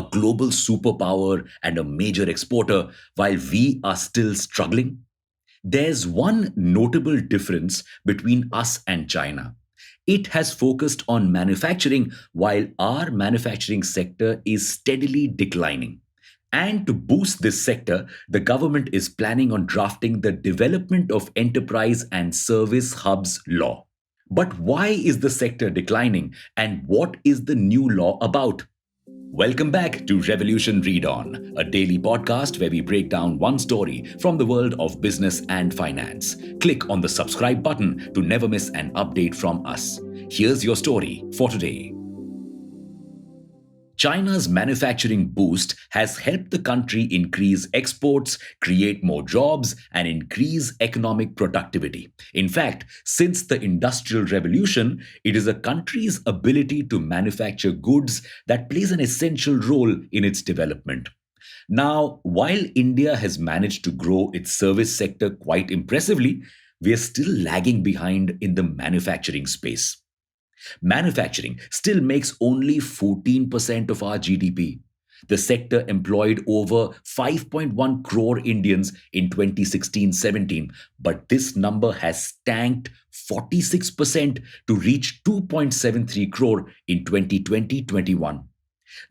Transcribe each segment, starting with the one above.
a global superpower and a major exporter, while we are still struggling? There's one notable difference between us and China. It has focused on manufacturing while our manufacturing sector is steadily declining. And to boost this sector, the government is planning on drafting the Development of Enterprise and Service Hubs Law. But why is the sector declining and what is the new law about? Welcome back to Revolution Read On, a daily podcast where we break down one story from the world of business and finance. Click on the subscribe button to never miss an update from us. Here's your story for today. China's manufacturing boost has helped the country increase exports, create more jobs, and increase economic productivity. In fact, since the Industrial Revolution, it is a country's ability to manufacture goods that plays an essential role in its development. Now, while India has managed to grow its service sector quite impressively, we are still lagging behind in the manufacturing space. Manufacturing still makes only 14% of our GDP. The sector employed over 5.1 crore Indians in 2016-17, but this number has tanked 46% to reach 2.73 crore in 2020-21.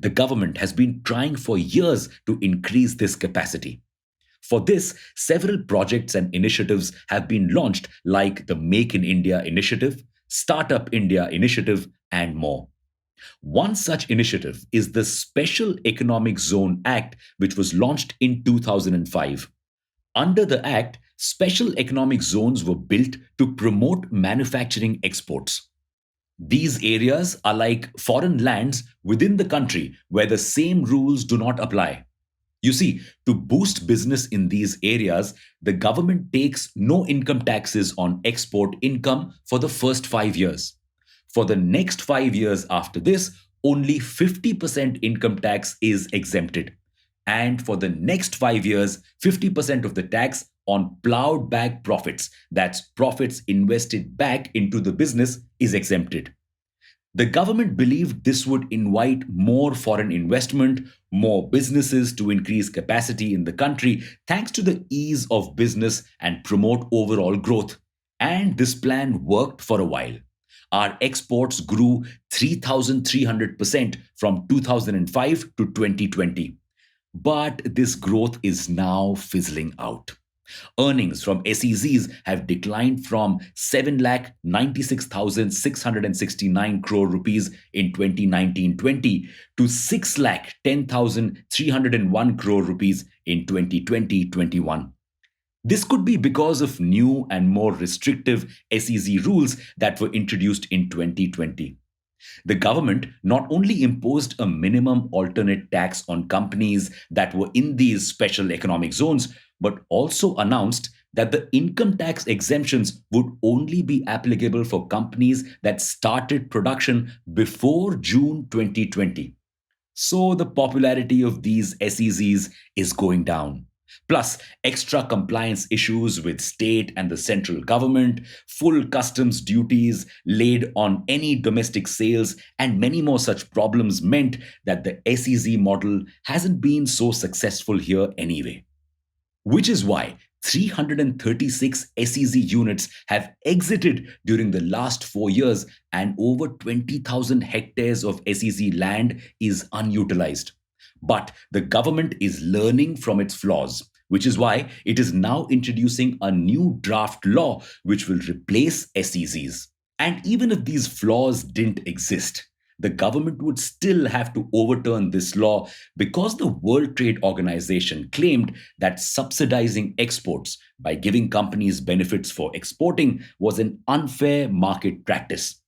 The government has been trying for years to increase this capacity. For this, several projects and initiatives have been launched, like the Make in India initiative, Startup India initiative, and more. One such initiative is the Special Economic Zone Act, which was launched in 2005. Under the Act, special economic zones were built to promote manufacturing exports. These areas are like foreign lands within the country where the same rules do not apply. You see, to boost business in these areas, the government takes no income taxes on export income for the first 5 years. For the next 5 years after this, only 50% income tax is exempted. And for the next 5 years, 50% of the tax on plowed back profits, that's profits invested back into the business, is exempted. The government believed this would invite more foreign investment, more businesses to increase capacity in the country thanks to the ease of business and promote overall growth. And this plan worked for a while. Our exports grew 3,300% from 2005 to 2020. But this growth is now fizzling out. Earnings from SEZs have declined from 7,96,669 crore rupees in 2019-20 to 6,10,301 crore rupees in 2020-21. This could be because of new and more restrictive SEZ rules that were introduced in 2020. The government not only imposed a minimum alternate tax on companies that were in these special economic zones, but also announced that the income tax exemptions would only be applicable for companies that started production before June 2020. So the popularity of these SEZs is going down. Plus, extra compliance issues with state and the central government, full customs duties laid on any domestic sales, and many more such problems meant that the SEZ model hasn't been so successful here anyway. Which is why 336 SEZ units have exited during the last 4 years, and over 20,000 hectares of SEZ land is unutilized. But the government is learning from its flaws, which is why it is now introducing a new draft law which will replace SEZs. And even if these flaws didn't exist, the government would still have to overturn this law because the World Trade Organization claimed that subsidizing exports by giving companies benefits for exporting was an unfair market practice,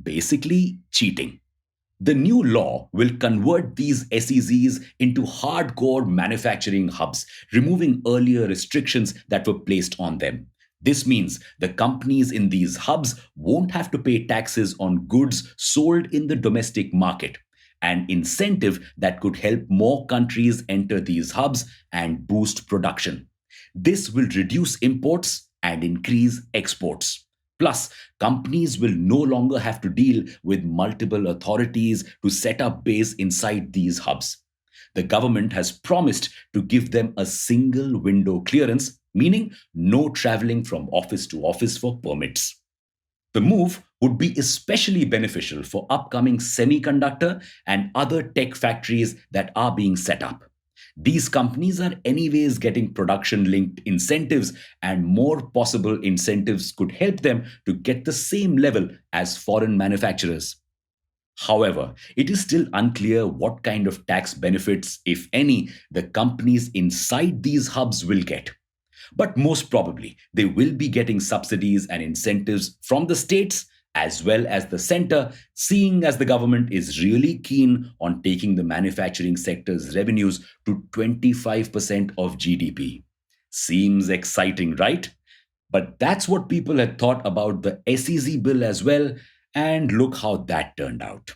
basically cheating. The new law will convert these SEZs into hardcore manufacturing hubs, removing earlier restrictions that were placed on them. This means the companies in these hubs won't have to pay taxes on goods sold in the domestic market, an incentive that could help more countries enter these hubs and boost production. This will reduce imports and increase exports. Plus, companies will no longer have to deal with multiple authorities to set up base inside these hubs. The government has promised to give them a single window clearance, meaning no traveling from office to office for permits. The move would be especially beneficial for upcoming semiconductor and other tech factories that are being set up. These companies are, anyways, getting production linked incentives, and more possible incentives could help them to get the same level as foreign manufacturers. However, it is still unclear what kind of tax benefits, if any, the companies inside these hubs will get. But most probably, they will be getting subsidies and incentives from the states as well as the center, seeing as the government is really keen on taking the manufacturing sector's revenues to 25% of GDP. Seems exciting, right? But that's what people had thought about the SEZ bill as well, and look how that turned out.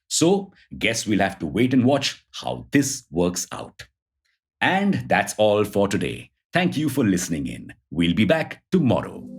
So, guess we'll have to wait and watch how this works out. And that's all for today. Thank you for listening in. We'll be back tomorrow.